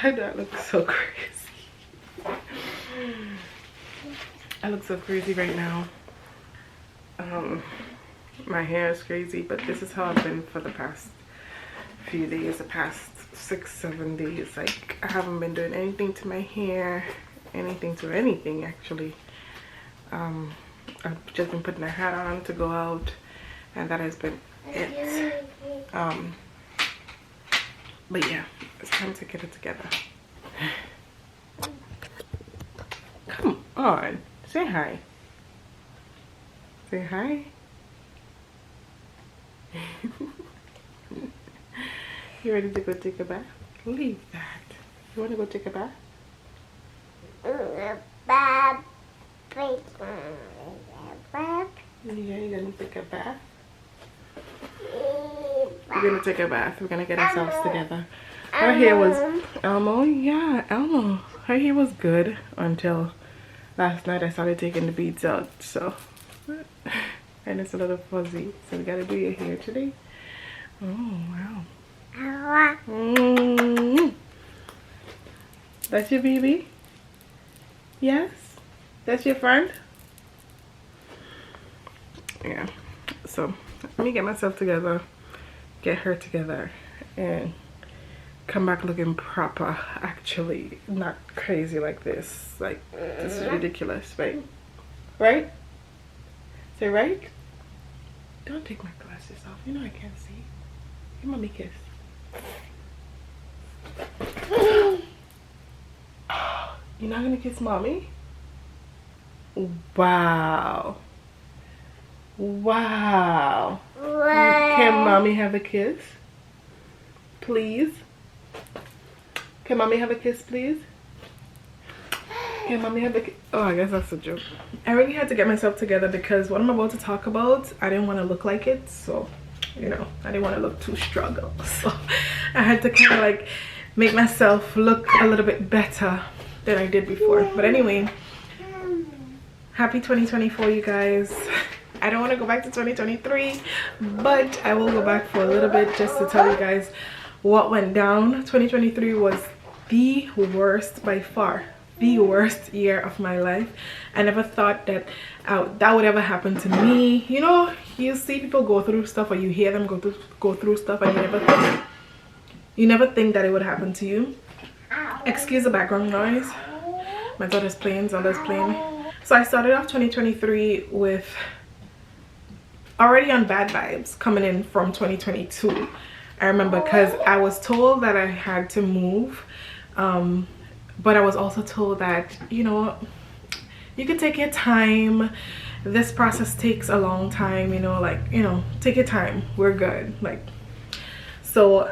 That looks so crazy. I look so crazy right now. My hair is crazy, but this is how I've been for the past few days, the past 6-7 days. Like, I haven't been doing anything to my hair, anything actually. I've just been putting a hat on to go out, and that has been it. But yeah, it's time to get it together. Come on, say hi. Say hi. You ready to go take a bath? Leave that. You want to go take a bath? Yeah, you're gonna take a bath. We're gonna take a bath. We're gonna get ourselves together. Her hair was Elmo. Yeah, Elmo. Her hair was good until last night. I started taking the beads out. So, and it's a little fuzzy. So we gotta do your hair today. Oh wow. That's your baby? Yes? That's your friend? Yeah. So let me get myself together, get her together, and come back looking proper. Actually, not crazy like this. Like, this is ridiculous, right? Right? Say right? Don't take my glasses off. You know I can't see. Give mommy a kiss. You're not gonna kiss mommy? Wow. Wow. Can mommy have a kiss? Please? Can mommy have a kiss, please? Can mommy have a kiss? Oh, I guess that's a joke. I really had to get myself together because what I'm about to talk about, I didn't want to look like it. So, you know, I didn't want to look too struggle. So I had to kind of like make myself look a little bit better than I did before. But anyway, happy 2024, you guys. I don't want to go back to 2023, but I will go back for a little bit just to tell you guys what went down. 2023 was the worst, by far the worst year of my life. I never thought that that would ever happen to me. You know, you see people go through stuff, or you hear them go through stuff, and you never think that it would happen to you. Excuse the background noise. My daughter's playing, Zelda's playing. So I started off 2023 with already on bad vibes coming in from 2022. I remember because I was told that I had to move, but I was also told that, you know, you can take your time. This process takes a long time, you know, like, you know, take your time, we're good. Like, so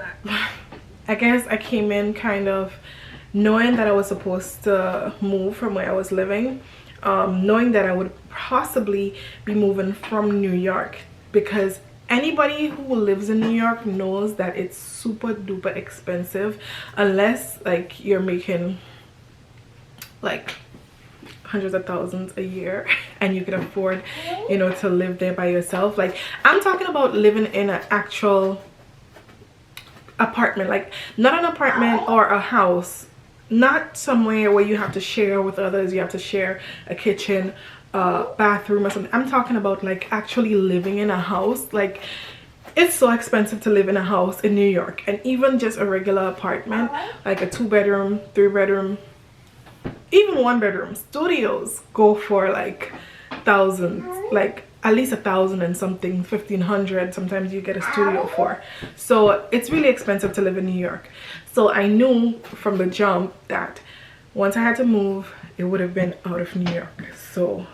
I guess I came in kind of knowing that I was supposed to move from where I was living, knowing that I would possibly be moving from New York, because anybody who lives in New York knows that it's super duper expensive, unless like you're making like hundreds of thousands a year and you can afford, you know, to live there by yourself. Like, I'm talking about living in an actual apartment, like not an apartment or a house, not somewhere where you have to share with others, you have to share a kitchen, bathroom or something. I'm talking about like actually living in a house. Like, it's so expensive to live in a house in New York, and even just a regular apartment, like a 2-bedroom, 3-bedroom, even 1-bedroom studios go for like thousands, like at least 1,000 and something, 1,500 sometimes you get a studio for. So it's really expensive to live in New York. So I knew from the jump that once I had to move, it would have been out of New York. So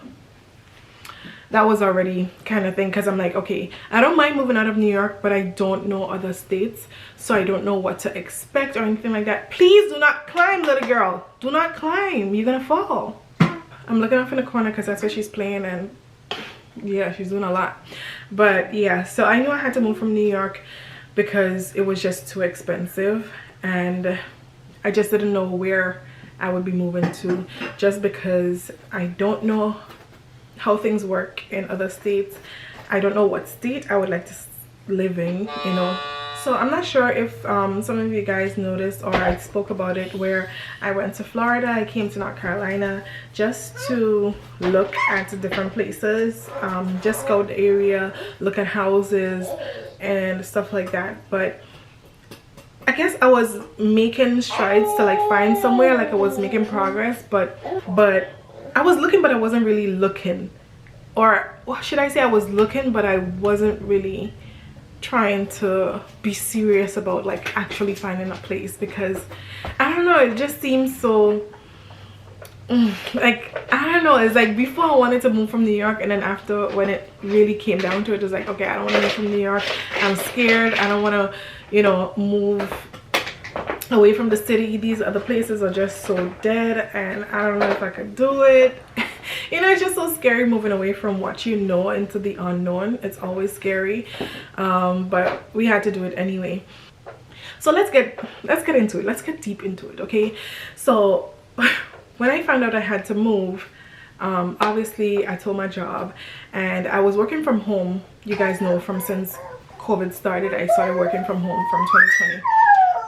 that was already kind of thing, because I'm like, okay, I don't mind moving out of New York, but I don't know other states, so I don't know what to expect or anything like that. Please do not climb, little girl. Do not climb, you're gonna fall. I'm looking off in the corner because that's where she's playing, and yeah, she's doing a lot. But yeah, so I knew I had to move from New York because it was just too expensive, and I just didn't know where I would be moving to, just because I don't know how things work in other states. I don't know what state I would like to live in, you know. So I'm not sure if some of you guys noticed, or I spoke about it, where I went to Florida. I came to North Carolina just to look at different places, just scout the area, look at houses and stuff like that. But I guess I was making strides to like find somewhere, like I was making progress, but I was looking, but I wasn't really looking. Or what should I say, I was looking, but I wasn't really trying to be serious about like actually finding a place, because I don't know, it just seems so like, I don't know, it's like before I wanted to move from New York, and then after, when it really came down to it, it was like, okay, I don't want to move from New York, I'm scared, I don't want to, you know, move away from the city. These other places are just so dead, and I don't know if I could do it. You know, it's just so scary moving away from what you know into the unknown. It's always scary, but we had to do it anyway. So let's get into it. Let's get deep into it, okay? So when I found out I had to move, obviously I told my job, and I was working from home. You guys know, from since COVID started, I started working from home from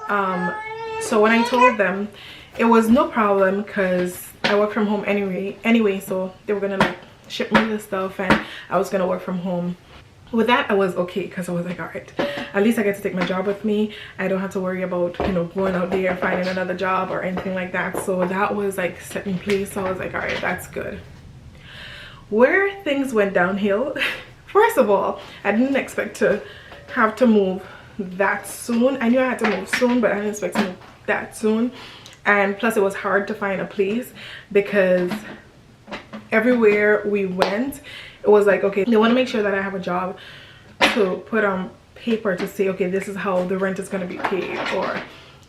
2020. So when I told them, it was no problem, because I work from home anyway, so they were gonna like ship me the stuff, and I was gonna work from home. With that, I was okay, because I was like, all right, at least I get to take my job with me. I don't have to worry about, you know, going out there finding another job or anything like that. So that was like set in place. So I was like, all right, that's good. Where things went downhill, first of all, I didn't expect to have to move that soon. I knew I had to move soon, but I didn't expect to move that soon. And plus, it was hard to find a place, because everywhere we went, it was like, okay, they want to make sure that I have a job to put on paper to say, okay, this is how the rent is going to be paid. Or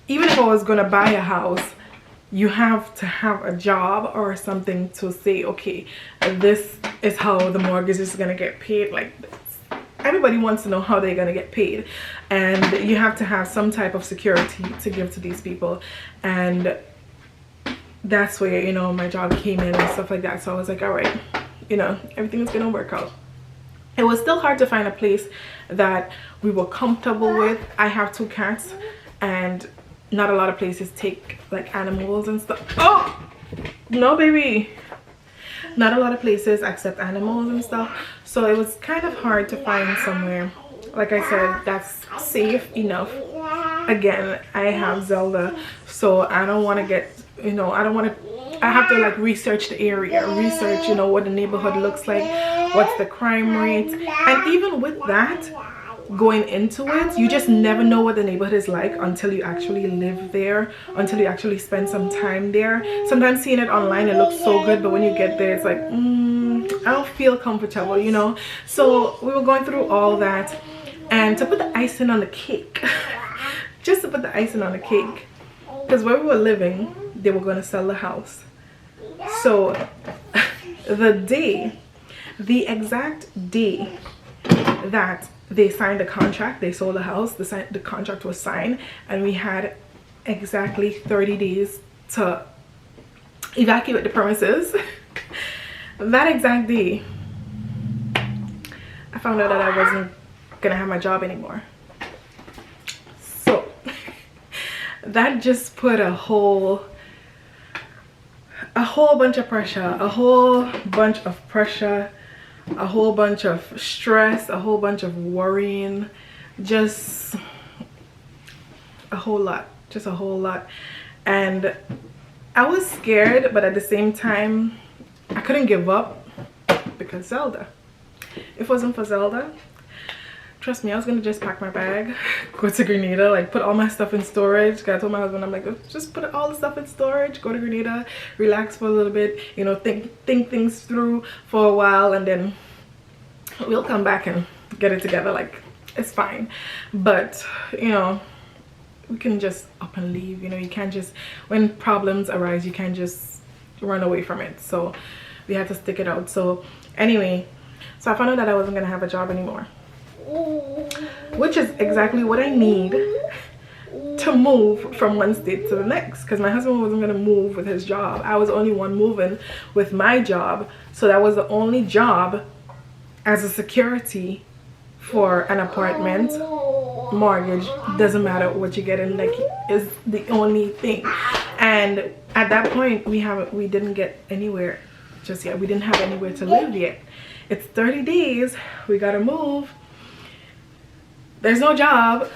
even if I was going to buy a house, you have to have a job or something to say, okay, this is how the mortgage is going to get paid. Like, everybody wants to know how they're going to get paid, and you have to have some type of security to give to these people. And that's where, you know, my job came in and stuff like that. So I was like, all right, you know, everything is gonna work out. It was still hard to find a place that we were comfortable with. I have 2 cats, and not a lot of places take like animals and stuff. Oh no, baby, not a lot of places accept animals and stuff. So it was kind of hard to find somewhere, like I said, that's safe enough. Again, I have Zelda, so I don't want to get, you know, I have to like research the area, research, you know, what the neighborhood looks like, what's the crime rate. And even with that, going into it, you just never know what the neighborhood is like until you actually live there, until you actually spend some time there. Sometimes seeing it online, it looks so good, but when you get there, it's like, I don't feel comfortable, you know. So we were going through all that, and to put the icing on the cake, just to put the icing on the cake, because where we were living, they were going to sell the house. So the exact day that they signed the contract, they sold the house, the contract was signed, and we had exactly 30 days to evacuate the premises. That exact day, I found out that I wasn't gonna have my job anymore. So that just put a whole bunch of pressure, a whole bunch of stress, a whole bunch of worrying, just a whole lot. And I was scared, but at the same time I couldn't give up, because Zelda. If it wasn't for Zelda, trust me, I was gonna just pack my bag, go to Grenada, like put all my stuff in storage. I told my husband, I'm like, just put all the stuff in storage, go to Grenada, relax for a little bit, you know, think things through for a while, and then we'll come back and get it together. Like, it's fine. But you know, we can just up and leave. You know, you can't just, when problems arise, you can't just run away from it. So we had to stick it out. So anyway, so I found out that I wasn't gonna have a job anymore, which is exactly what I need to move from one state to the next, because my husband wasn't going to move with his job. I was the only one moving with my job, so that was the only job as a security for an apartment mortgage, doesn't matter what you get in, like, is the only thing. And at that point we didn't get anywhere just yet. We didn't have anywhere to live yet. It's 30 days, we gotta move. There's no job.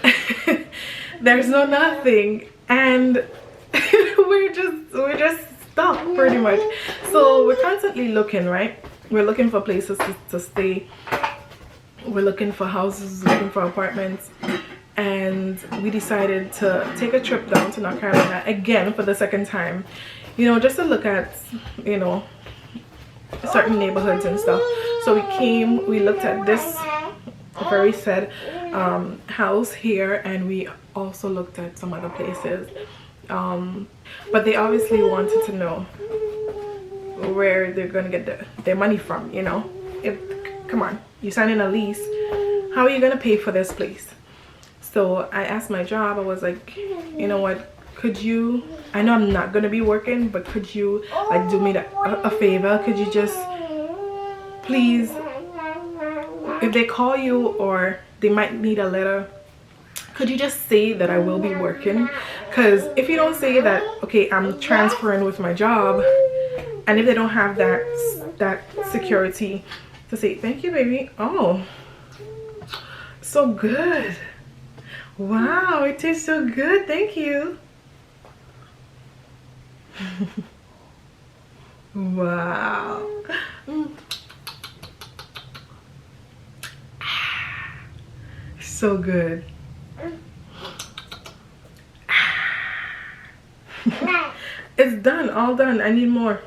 There's no nothing, and we're just stuck pretty much. So we're constantly looking, right? We're looking for places to stay. We're looking for houses, looking for apartments, and we decided to take a trip down to North Carolina again for the second time, you know, just to look at, you know, certain neighborhoods and stuff. So we looked at this very said house here, and we also looked at some other places, but they obviously wanted to know where they're gonna get their money from, you know. Come on, you signing a lease, how are you gonna pay for this place? So I asked my job, I was like, you know what, could you, I know I'm not gonna be working, but could you like do me a favor? Could you just please, if they call you or they might need a letter, could you just say that I will be working? Because if you don't say that, okay, I'm transferring with my job, and if they don't have that security to say, thank you, baby. Oh, so good. Wow, it tastes so good. Thank you. Wow. So good. It's done, all done. I need more.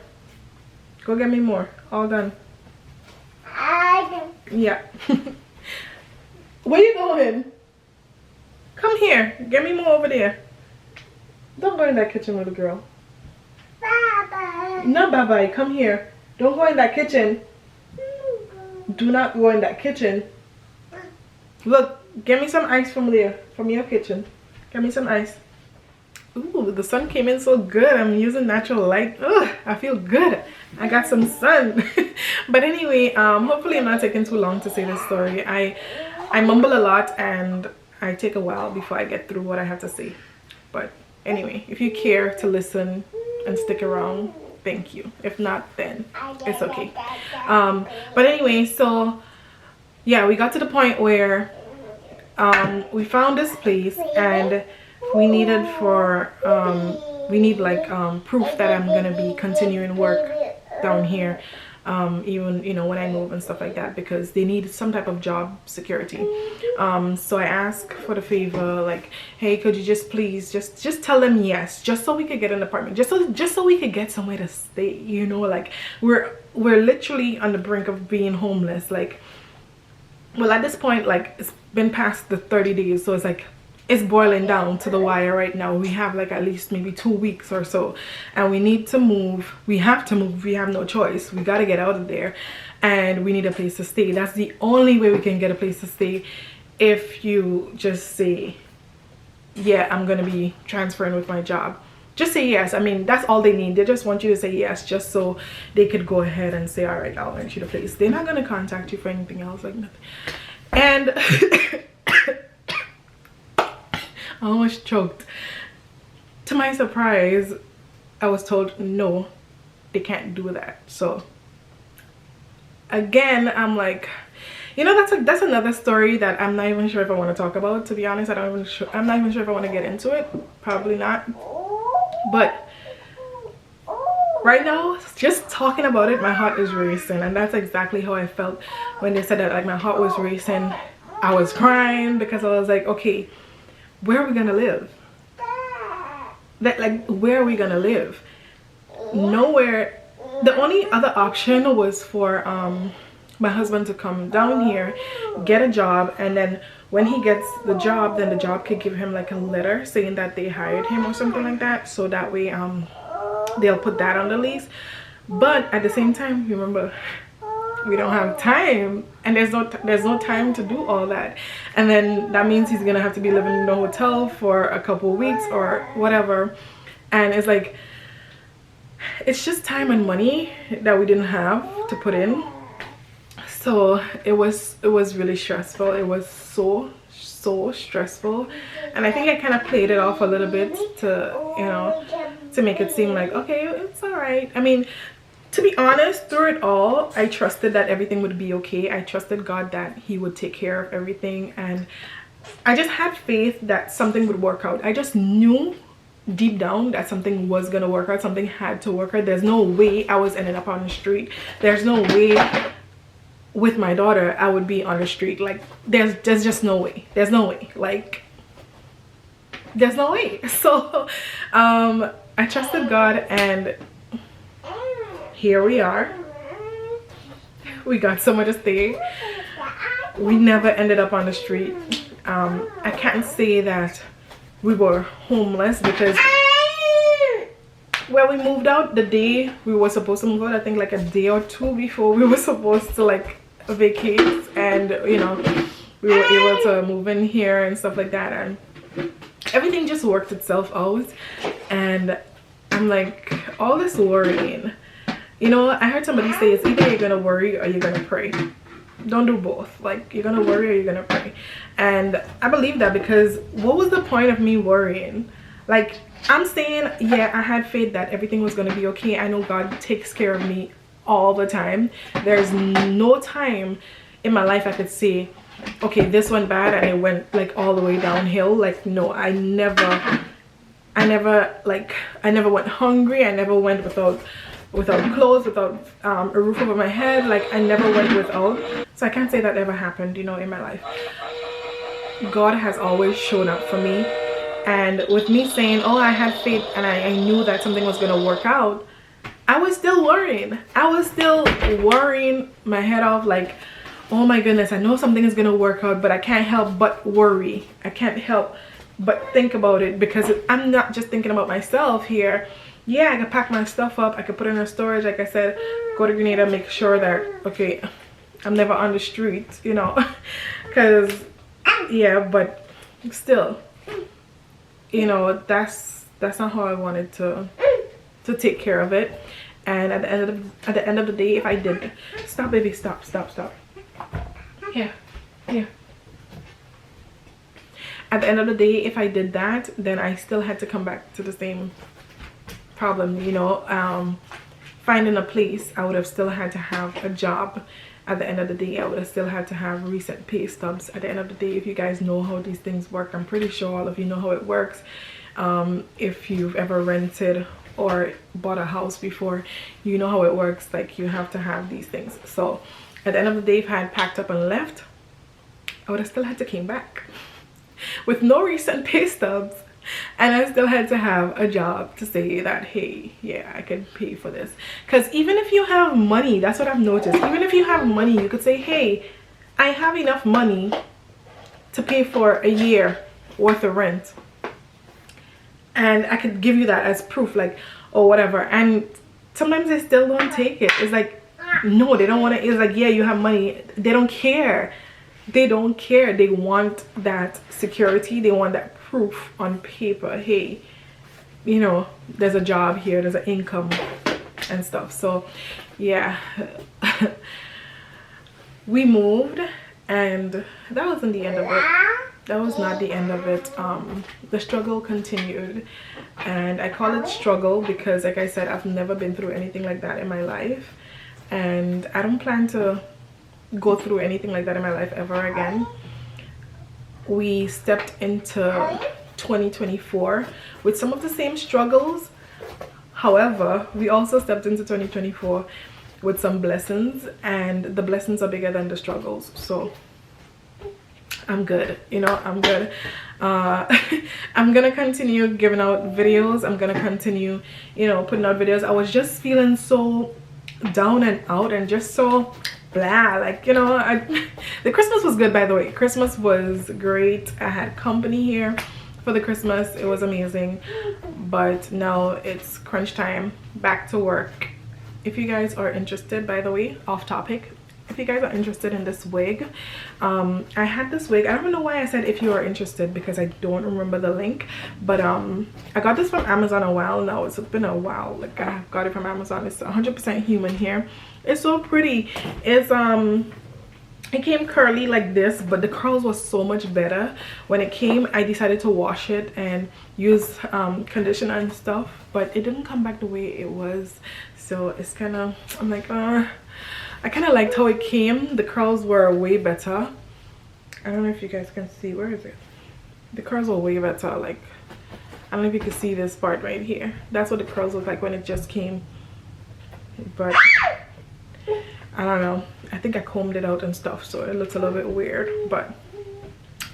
Go get me more. All done. Yeah. Where you going? Come here. Get me more over there. Don't go in that kitchen, little girl. Bye-bye. No, bye-bye. Come here. Don't go in that kitchen. Do not go in that kitchen. Look, get me some ice from there, from your kitchen. Get me some ice. Ooh, the sun came in so good. I'm using natural light. Ugh, I feel good. I got some sun. But anyway, hopefully I'm not taking too long to say this story. I mumble a lot and I take a while before I get through what I have to say. But anyway, if you care to listen and stick around, thank you. If not, then it's okay. But anyway, so yeah, we got to the point where we found this place, and we needed like proof that I'm gonna be continuing work down here, even, you know, when I move and stuff like that, because they need some type of job security. So I asked for the favor, like, hey, could you just please just tell them yes, just so we could get an apartment, just so we could get somewhere to stay, you know. Like, we're literally on the brink of being homeless. Like, well, at this point, like, it's been past the 30 days, so it's like it's boiling down to the wire right now. We have like at least maybe 2 weeks or so, and we need to move. We have to move. We have no choice. We got to get out of there, and we need a place to stay. That's the only way we can get a place to stay. If you just say, yeah, I'm gonna be transferring with my job, just say yes. I mean, that's all they need. They just want you to say yes, just so they could go ahead and say, all right, I'll rent you the place. They're not gonna contact you for anything else, like nothing. And I almost choked. To my surprise, I was told no, they can't do that. So again, I'm like, you know, that's another story that I'm not even sure if I want to talk about, to be honest. I'm not even sure if I want to get into it. Probably not. But right now, just talking about it, my heart is racing, and that's exactly how I felt when they said that. Like, my heart was racing. I was crying because I was like, okay, where are we gonna live? Like, where are we gonna live? Nowhere. The only other option was for my husband to come down here, get a job, and then when he gets the job, then the job could give him like a letter saying that they hired him or something like that, so that way they'll put that on the lease. But at the same time, remember, we don't have time, and there's no time to do all that. And then that means he's gonna have to be living in the hotel for a couple of weeks or whatever. And it's like, it's just time and money that we didn't have to put in. So it was really stressful. It was so so stressful, and I think I kind of played it off a little bit to, you know, to make it seem like, okay, it's all right. I mean, to be honest, through it all, I trusted that everything would be okay. I trusted God that he would take care of everything, and I just had faith that something would work out. I just knew deep down that something was gonna work out. Something had to work out. There's no way I was ending up on the street. There's no way with my daughter I would be on the street. Like, there's just no way. There's no way. Like, there's no way. So I trusted God, and here we are. We got somewhere to stay. We never ended up on the street. I can't say that we were homeless, because when we moved out, the day we were supposed to move out, I think like a day or two before we were supposed to like vacate, and you know, we were able to move in here and stuff like that, and everything just worked itself out. And I'm like, all this worrying, you know, I heard somebody say it's either you're gonna worry or you're gonna pray. Don't do both. Like, you're gonna worry or you're gonna pray. And I believe that, because what was the point of me worrying? Like, I'm saying, yeah, I had faith that everything was gonna be okay. I know God takes care of me all the time. There's no time in my life I could say, okay, this went bad and it went like all the way downhill. Like, no, I never went hungry. I never went without clothes, without a roof over my head. Like, I never went without. So I can't say that ever happened, you know, in my life. God has always shown up for me. And with me saying, oh, I had faith and I knew that something was going to work out, I was still worrying. I was still worrying my head off, like, oh my goodness, I know something is going to work out, but I can't help but worry. I can't help but think about it, because I'm not just thinking about myself here. Yeah, I could pack my stuff up, I could put it in a storage, like I said, go to Grenada, make sure that, okay, I'm never on the street, you know, because, yeah, but still, you know, that's not how I wanted to take care of it. And at the end of the day, if I did, stop, baby, stop. Yeah. At the end of the day, if I did that, then I still had to come back to the same problem, you know. Finding a place, I would have still had to have a job. At the end of the day, I would have still had to have recent pay stubs. At the end of the day, if you guys know how these things work, I'm pretty sure all of you know how it works. If you've ever rented or bought a house before, you know how it works. Like, you have to have these things. So at the end of the day, if I had packed up and left, I would have still had to came back with no recent pay stubs, and I still had to have a job to say that, hey, yeah, I can pay for this. Because even if you have money, that's what I've noticed, even if you have money, you could say, hey, I have enough money to pay for a year worth of rent, and I could give you that as proof, like, or whatever. And sometimes they still don't take it. It's like, no, they don't want to. It's like, yeah, you have money. They don't care. They don't care. They want that security. They want that proof on paper. Hey, you know, there's a job here, there's an income and stuff. So yeah, we moved, and that wasn't the end of it. That was not the end of it. The struggle continued, and I call it struggle because, like I said, I've never been through anything like that in my life, and I don't plan to go through anything like that in my life ever again. We stepped into 2024 with some of the same struggles. However, we also stepped into 2024 with some blessings, and the blessings are bigger than the struggles. So I'm good, you know, I'm good. I'm gonna continue giving out videos. I'm gonna continue, you know, putting out videos. I was just feeling so down and out and just so blah, like, you know. The Christmas was good, by the way. Christmas was great. I had company here for the Christmas. It was amazing. But now it's crunch time, back to work. If you guys are interested, by the way, off topic, if you guys are interested in this wig, I had this wig. I don't know why I said if you are interested, because I don't remember the link, but I got this from Amazon a while now. It's been a while. Like, I got it from Amazon. It's 100% human hair. It's so pretty. It's it came curly like this, but the curls was so much better when it came. I decided to wash it and use conditioner and stuff, but it didn't come back the way it was. So it's kind of, I'm like, I kind of liked how it came. The curls were way better. I don't know if you guys can see. Where is it? The curls were way better. Like, I don't know if you can see this part right here. That's what the curls look like when it just came. But I don't know, I think I combed it out and stuff, so it looks a little bit weird, but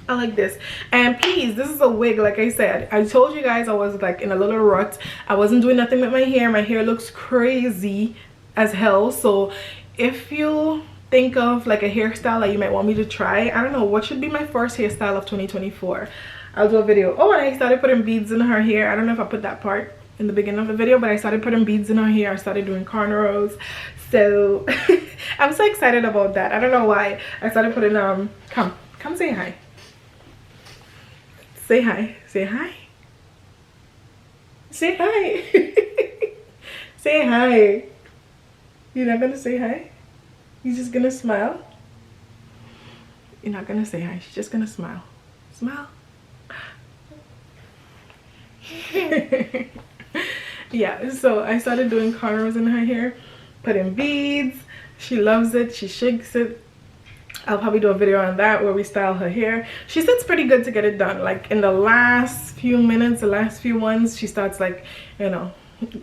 I like this. And please, this is a wig. Like I said, I told you guys I was like in a little rut. I wasn't doing nothing with my hair looks crazy as hell. So if you think of like a hairstyle that you might want me to try, I don't know, what should be my first hairstyle of 2024? I'll do a video. Oh, and I started putting beads in her hair. I don't know if I put that part in the beginning of the video, but I started putting beads in her hair. I started doing cornrows, so I'm so excited about that. I don't know why. I started putting come say hi. Say hi. Say hi. Say hi. Say hi. You're not gonna say hi? You're just gonna smile? You're not gonna say hi. She's just gonna smile. Smile. Yeah, so I started doing cornrows in her hair, putting beads. She loves it. She shakes it. I'll probably do a video on that where we style her hair. She sits pretty good to get it done. Like in the last few minutes, the last few ones, she starts like, you know,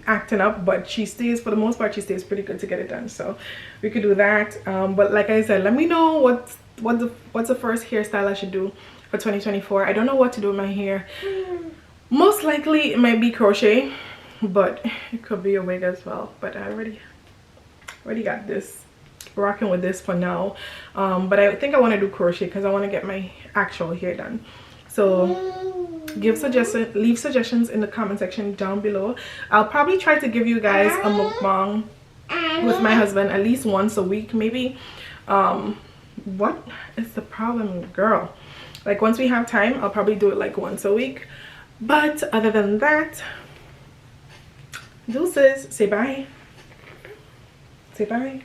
acting up, but she stays, for the most part, she stays pretty good to get it done. So we could do that. But like I said, let me know what's the first hairstyle I should do for 2024. I don't know what to do with my hair. Most likely it might be crochet, but it could be a wig as well. But I already got this, rocking with this for now. But I think I want to do crochet because I want to get my actual hair done. So leave suggestions in the comment section down below. I'll probably try to give you guys a mukbang with my husband at least once a week, maybe. What is the problem, girl? Like once we have time, I'll probably do it like once a week. But other than that, deuces. Say bye. Say bye.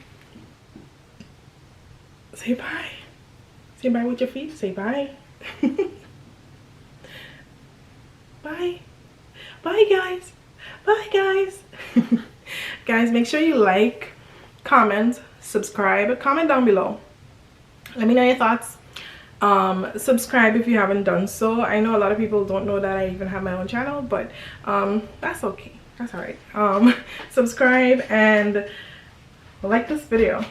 Say bye. Say bye with your feet. Say bye. Bye. Bye, guys. Bye, guys. Guys, make sure you like, comment, subscribe, comment down below. Let me know your thoughts. Subscribe if you haven't done so. I know a lot of people don't know that I even have my own channel, but that's okay. That's all right. Subscribe and like this video.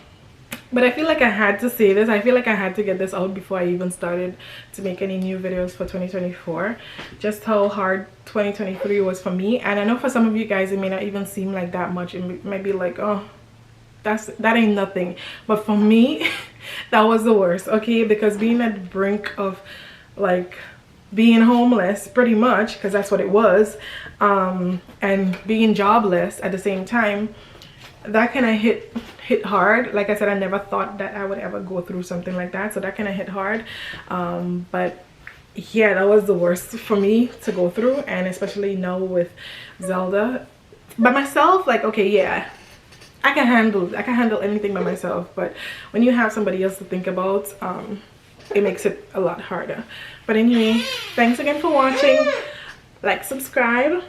But I feel like I had to say this. I feel like I had to get this out before I even started to make any new videos for 2024. Just how hard 2023 was for me. And I know for some of you guys it may not even seem like that much. It might be like, oh, that ain't nothing. But for me, that was the worst, okay? Because being at the brink of like being homeless pretty much, because that's what it was, and being jobless at the same time, that kind of hit hard. Like I said, I never thought that I would ever go through something like that, so that kind of hit hard. But yeah, that was the worst for me to go through, and especially now with Zelda by myself. Like, okay, yeah, I can handle anything by myself, but when you have somebody else to think about, it makes it a lot harder. But anyway, thanks again for watching. Like, subscribe,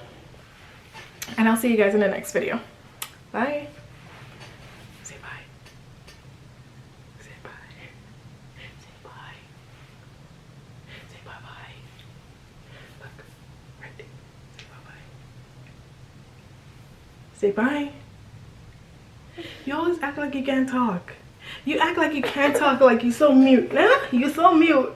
and I'll see you guys in the next video. Bye. Say bye. Say bye. Say bye. Say bye-bye. Look, right there. Say bye-bye. Say bye. You always act like you can't talk. You act like you can't talk, like you're so mute. Nah, you're so mute.